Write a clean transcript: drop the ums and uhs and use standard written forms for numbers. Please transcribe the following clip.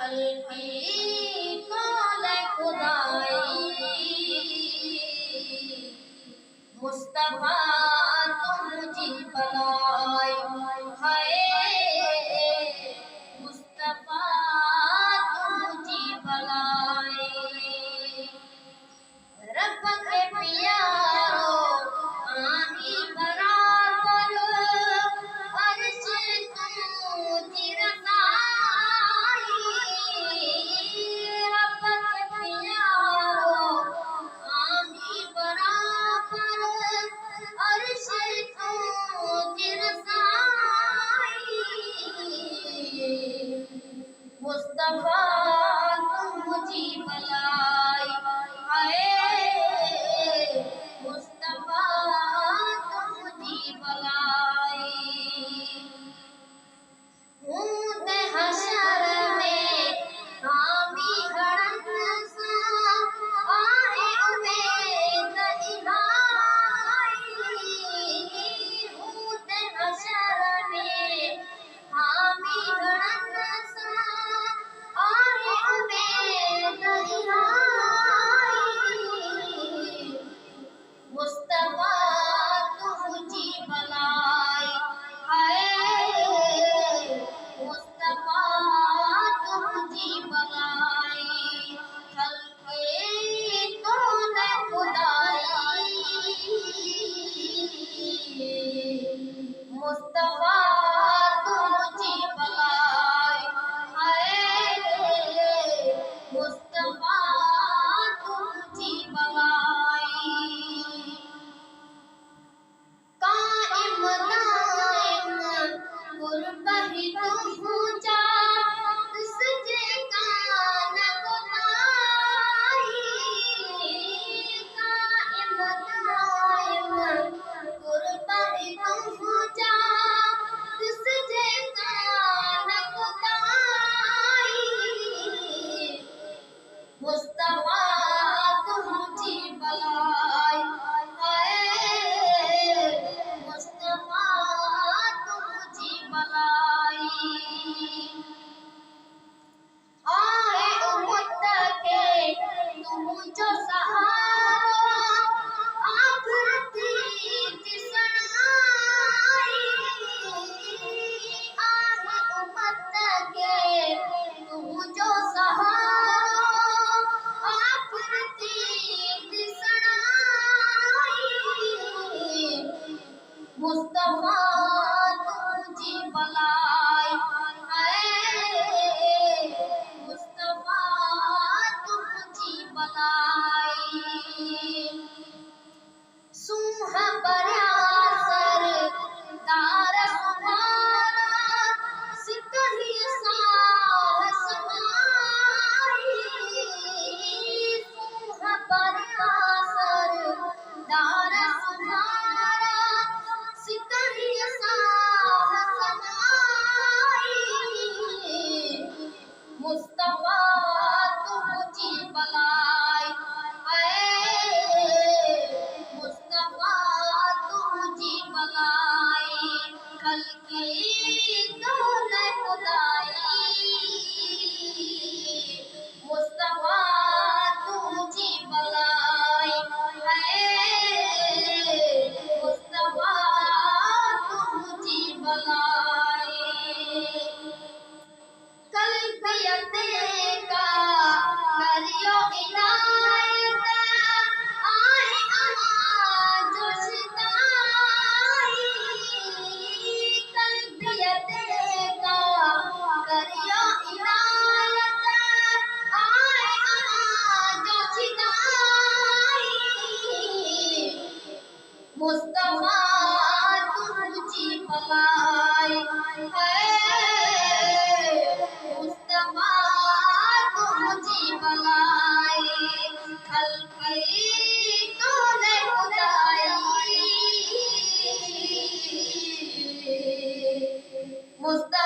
हल्की काले खुदाई मुस्तफा तुझी बलाई है मुस्तफा तुझी बलाई रब के प्यारो आही बराबर अर्श तुझी रज़ाई रब के प्यारो आही बराबर अर्श तुझी रज़ाई मुस्तफा तुझी बलाई है मुस्तफा तुझी बलाई ऊंटे हशर में हामी हड़न सा आए उम्मीद इलाही ऊंटे हशर में हामी हड़न सा आए उम्मीद इलाही मुस्तफा तुझी बलाई है मुस्तफा तुझी बलाई हल्के तूने खुदाई मुस्तफा तुझी बलाई है मुस्तफा तुझी बलाई कायम दायम गुरबही तुम जा सजे कान गुनाई कायम दायम गुरबही तुम जा सजे कान गुनाई मुस्तफा तुझी बलाई है मुस्तफा तुझी बलाई आए उम्मत के तुम जो सहारा आखिरती जिसनाई आए उम्मत के तुम जो सहारा आखिरती जिसनाई मुस्तफा तुझी बलाई है मुस्तफा तुझी बलाई सुह बरासर दार सुहाना सिकही साह समाई सुह बरासर दार सुहाना सिकही साह समाई मुस्तफा तुझी बलाई है मुस्तफा तुझी बलाई कल की तूने खुदाई मुस्तफा तुझी बलाई है मुस्तफा तुझी बलाई कल्बियत का करियो इनायत आए आवाज जुदाई कल्बियत का करियो इनायत आए आवाज जुदाई मुस्तफा तुझी बलाई है मुस्तफा तुझी बलाई हल्की तूने खुदाई मुस्तफा